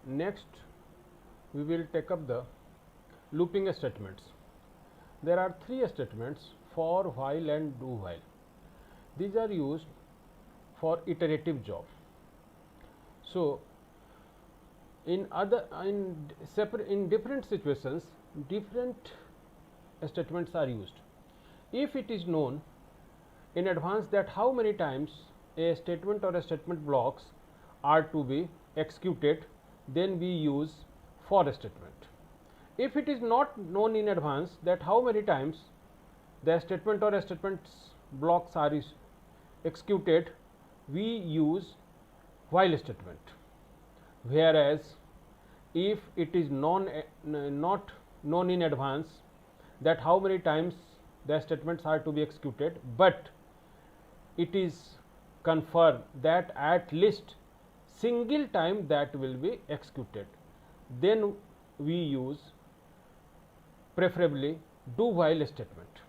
Next, we will take up the looping statements. There are three statements: for, while and do while. These are used for iterative job. So, in different situations, different statements are used. If it is known in advance that how many times a statement or a statement blocks are to be executed, then we use for statement. If it is not known in advance that how many times the statement or a statement blocks are executed, we use while statement. Whereas if it is not known in advance that how many times the statements are to be executed, but it is confirmed that at least single time that will be executed, then we use preferably do while statement.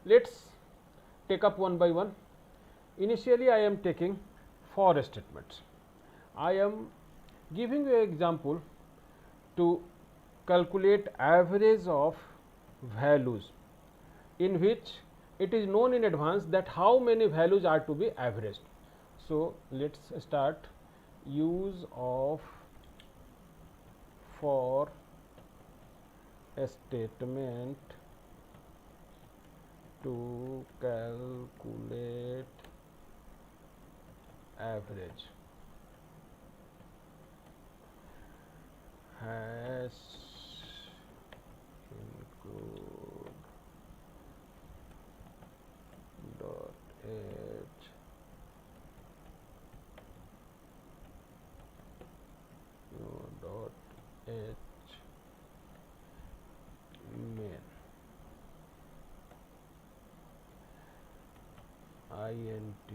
Let us take up one by one. Initially, I am taking for statements. I am giving you an example to calculate average of values, in which it is known in advance that how many values are to be averaged. So, let us start use of for a statement to calculate average has include dot h no dot h main int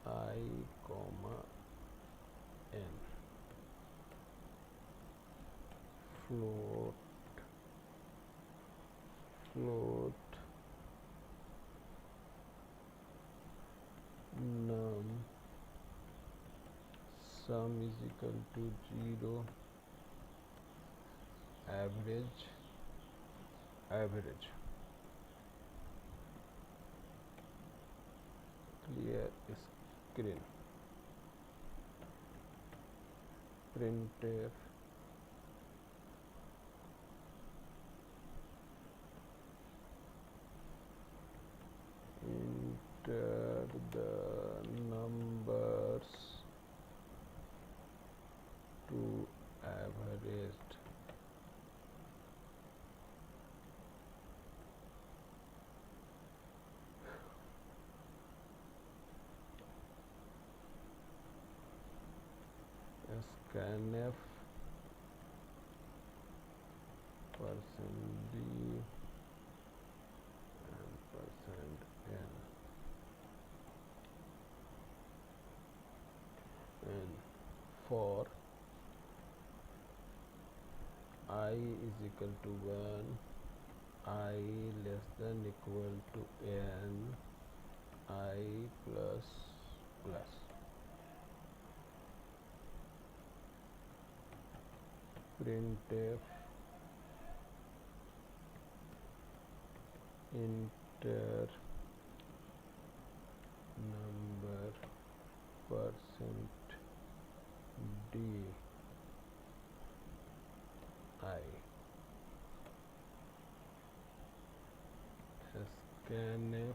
I comma n float num sum is equal to 0 average clear screen printf enter the numbers to averaged scanf %d and %n and for I is equal to 1, I less than equal to n, I plus printf enter number %d I scanf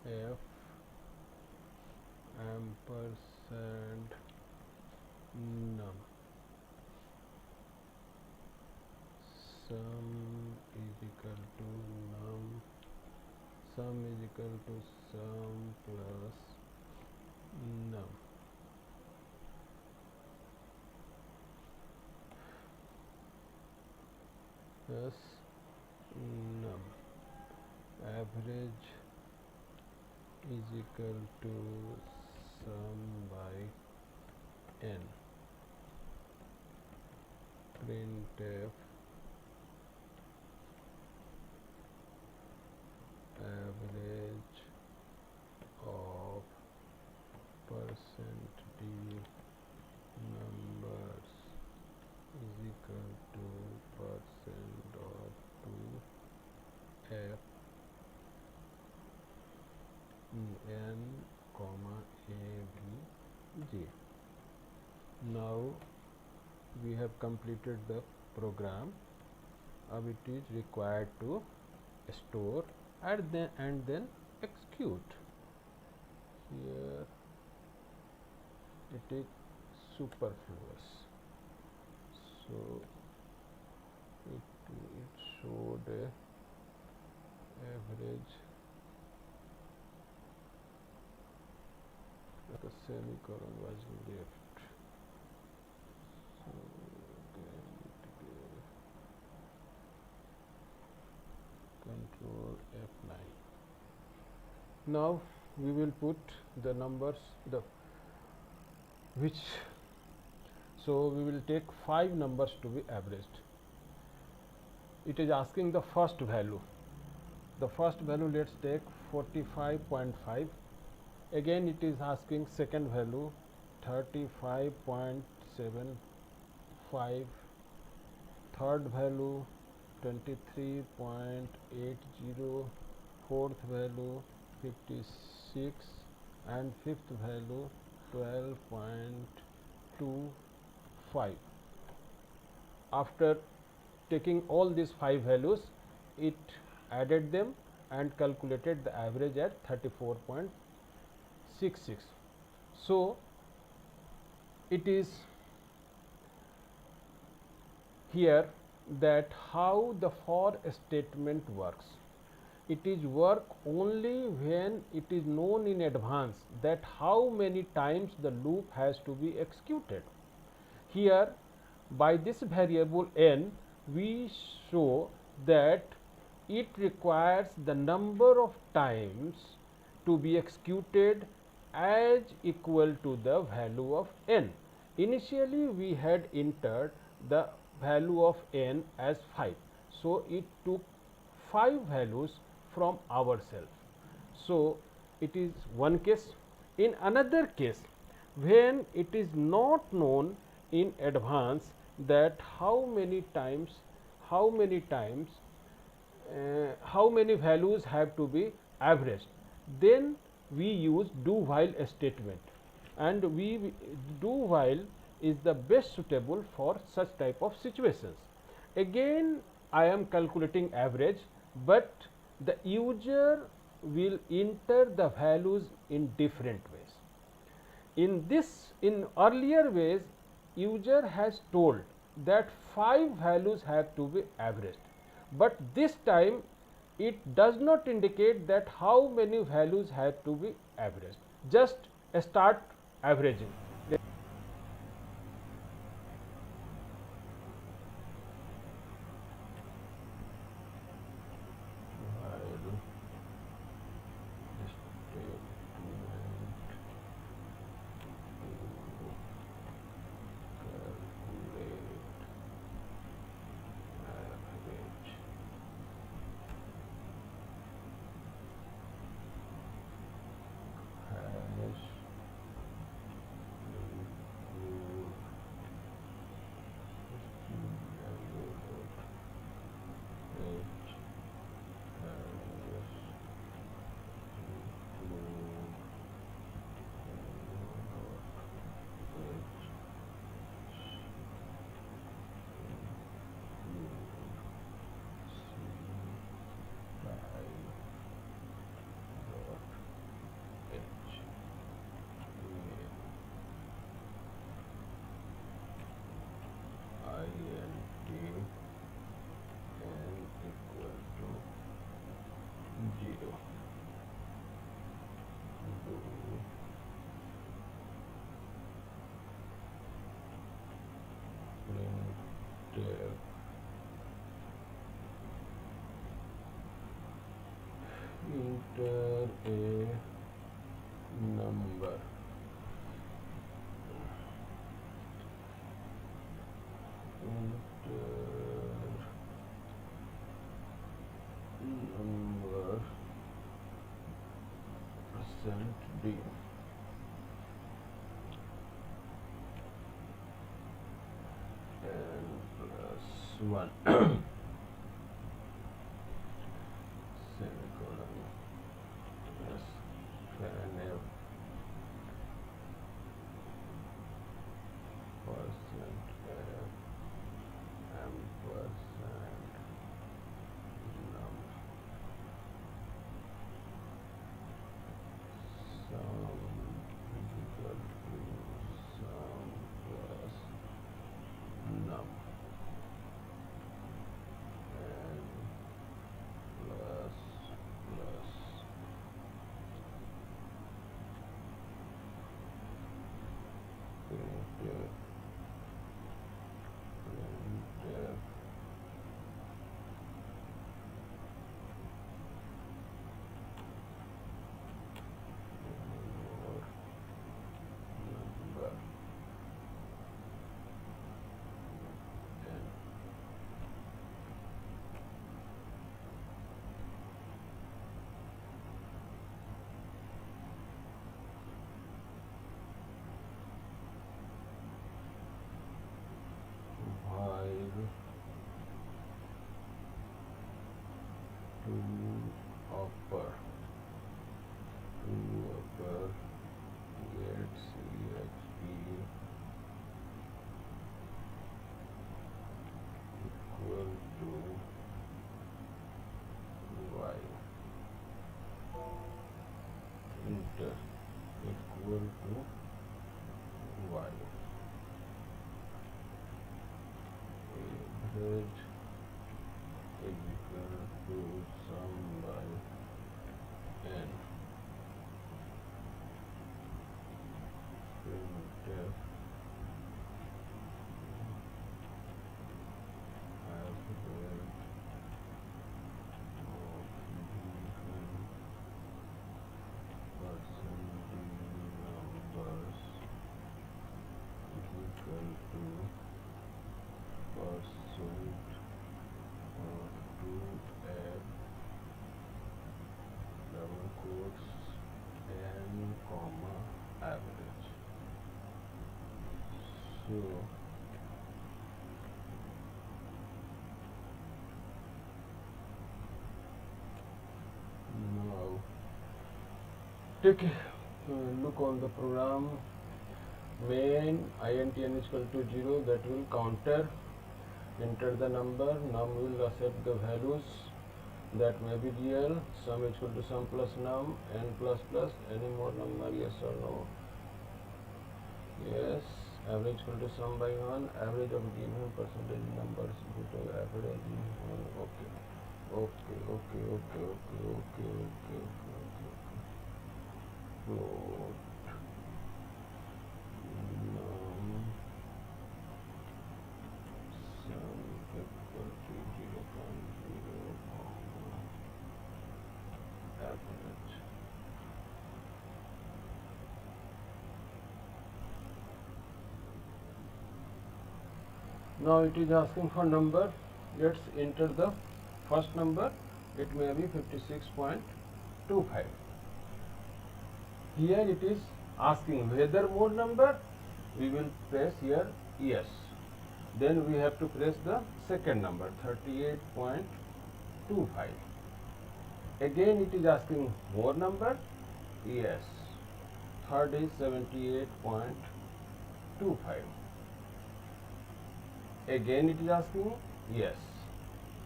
%f ampersand num sum is equal to sum plus num plus num average is equal to sum by n printf average of G. Now we have completed the program. Now it is required to store and then execute. Here it is superfluous, so it showed a average, like a semicolon was left. So again it gave control F9. Now we will put the numbers, the which, so we will take 5 numbers to be averaged. It is asking the first value. The first value, let's take 45.5. Again it is asking second value 35.75, third value 23.80, fourth value 56, and fifth value 12.25. After taking all these 5 values, it added them and calculated the average at 34.66. So it is here that how the for statement works. It is work only when it is known in advance that how many times the loop has to be executed. Here by this variable n, we show that it requires the number of times to be executed as equal to the value of n. Initially we had entered the value of n as 5, so it took 5 values from ourselves. So it is one case. In another case, when it is not known in advance that how many values have to be averaged, then we use do while statement, and do while is the best suitable for such type of situations. Again I am calculating average, but the user will enter the values in different ways. In earlier ways, user has told that 5 values have to be averaged, but this time it does not indicate that how many values have to be averaged. Just start averaging. Enter a number. Enter number %d. And plus 1. Semicolon. Yes. to upper get CHP equal to y enter equal to y average is equal to sum by n printf average of given percentage numbers is equal to percent of 2f double quotes n comma average. So now take a look on the program. Main int n is equal to 0, that will counter, enter the number, num will accept the values that may be real, sum is equal to sum plus num, n plus plus, any more number, yes or no, yes, average equal to sum by 1, average of given percentage numbers equal to average, okay, okay, okay, okay, okay, okay, okay, okay, okay. Float num sum equal to 0.0 comma average. Now it is asking for number. Let's enter the first number. It may be 56.25. Here it is asking whether more number. We will press here yes. Then we have to press the second number 38.25. Again it is asking more number. Yes. Third is 78.25. Again it is asking yes.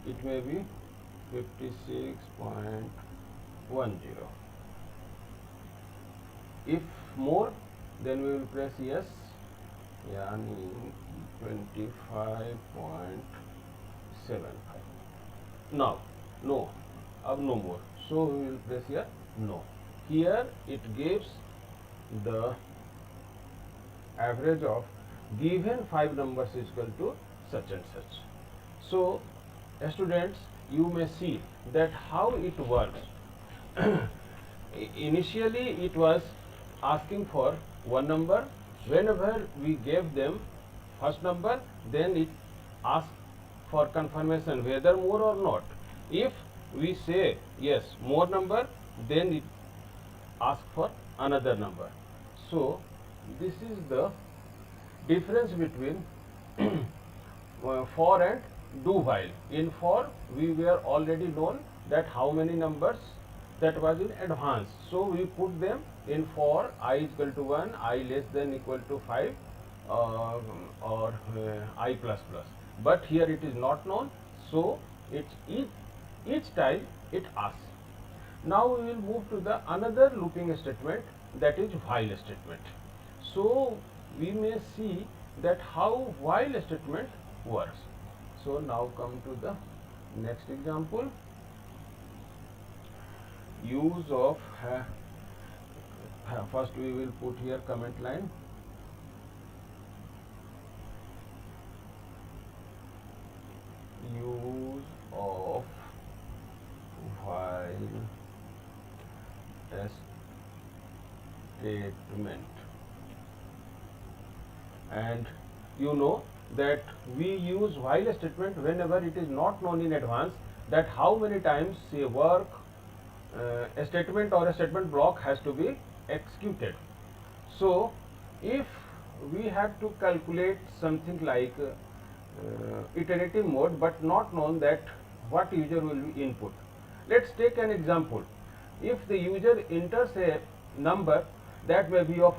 It may be 56.10. If more, then we will press yes. Yani 25.75. Now no, no more. So we will press here no. Here it gives the average of given 5 numbers is equal to such and such. So students, you may see that how it works. Initially it was asking for one number. Whenever we gave them first number, then it asks for confirmation whether more or not. If we say yes, more number, then it asks for another number. So this is the difference between for and do while. In for, we were already known that how many numbers, that was in advance. So we put them in for I is equal to 1, I less than equal to 5 or I plus plus. But here it is not known. So it's each time it asks. Now we will move to the another looping statement, that is while statement. So we may see that how while statement works. So now come to the next example. Use of first we will put here comment line. Use of while statement, and you know that we use while statement whenever it is not known in advance that how many times a work, a statement or a statement block has to be executed. So if we have to calculate something like iterative mode but not known that what user will be input, Let's take an example. If the user enters a number that may be of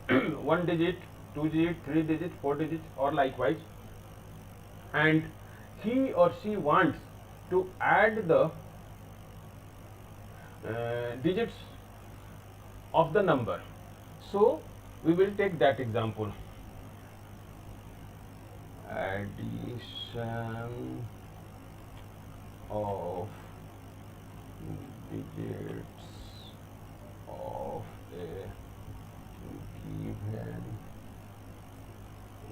1 digit, 2 digit, 3 digit, 4 digit, or likewise, and he or she wants to add the digits of the number. So we will take that example. Addition of digits of a given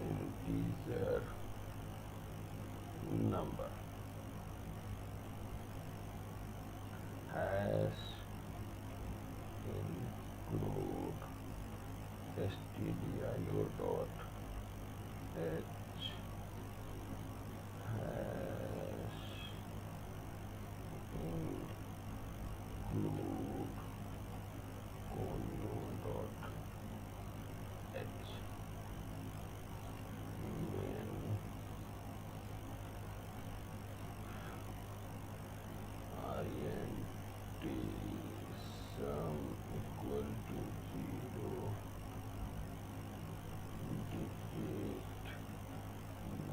integer number has include stdio dot h has include conio dot h when int sum equal to 0 digit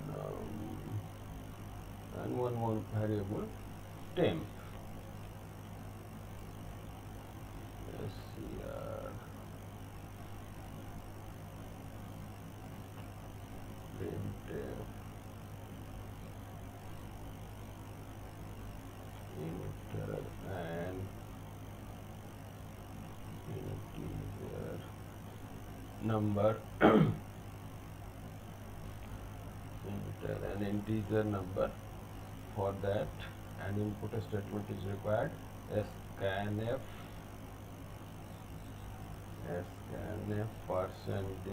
num and one more variable temp str printf enter an integer number enter an integer number. For that an input statement is required. scanf %d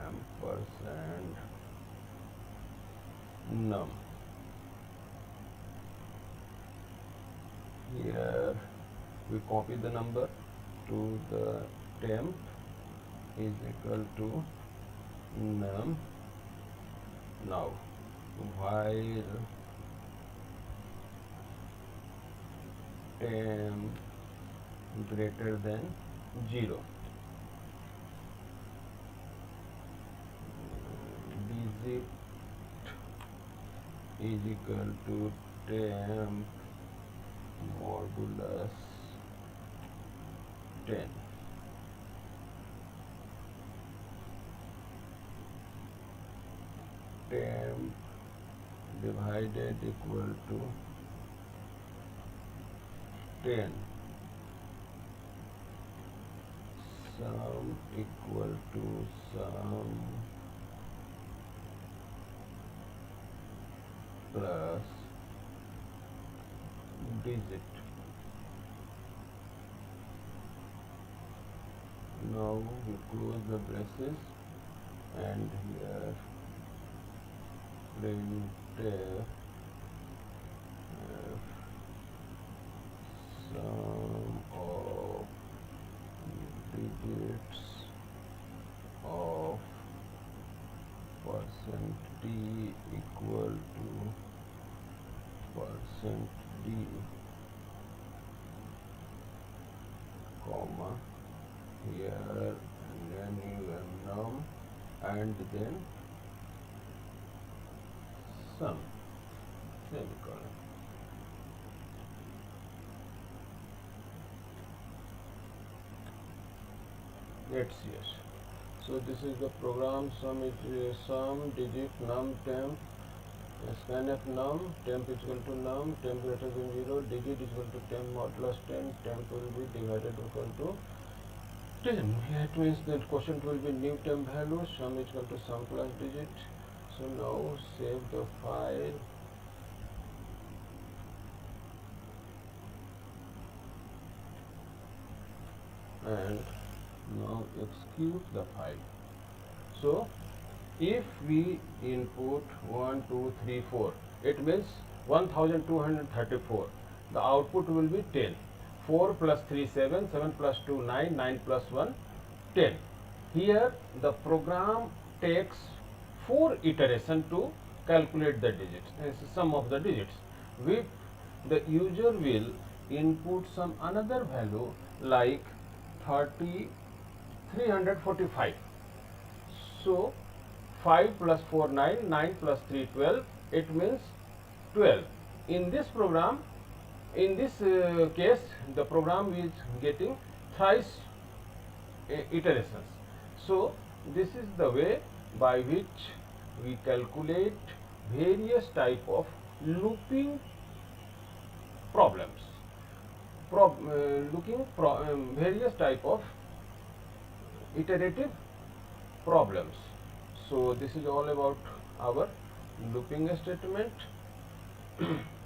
ampersand num. Here we copy the number to the temp is equal to num. Now while temp greater than 0, digit is equal to temp modulus 10. Temp divided equal to 10. Sum equal to sum plus digit. Now we close the braces and here printf sum of digits of %d equal to %d comma here and then you have num and then sum semicolon. Let's see it. So this is the program. Sum is sum digit num temp scanf num temp is equal to num temp greater than 0 digit is equal to temp modulus 10 temp will be divided equal to 10. Here it means that quotient will be new temp value. Sum is equal to sum plus digit. So now save the file and now execute the file. So if we input 1 2 3 4, it means 1234. The output will be 10. 4 plus 3 7, 7 plus 2 9, 9 plus 1 10. Here the program takes 4 iterations to calculate the digits, sum of the digits. the user will input some another value like 345. So 5 plus 4 9, 9 plus 3 12, it means 12. In this program, in this case, the program is getting thrice iterations. So this is the way by which we calculate various type of looping problems, various type of iterative problems. So this is all about our looping statement.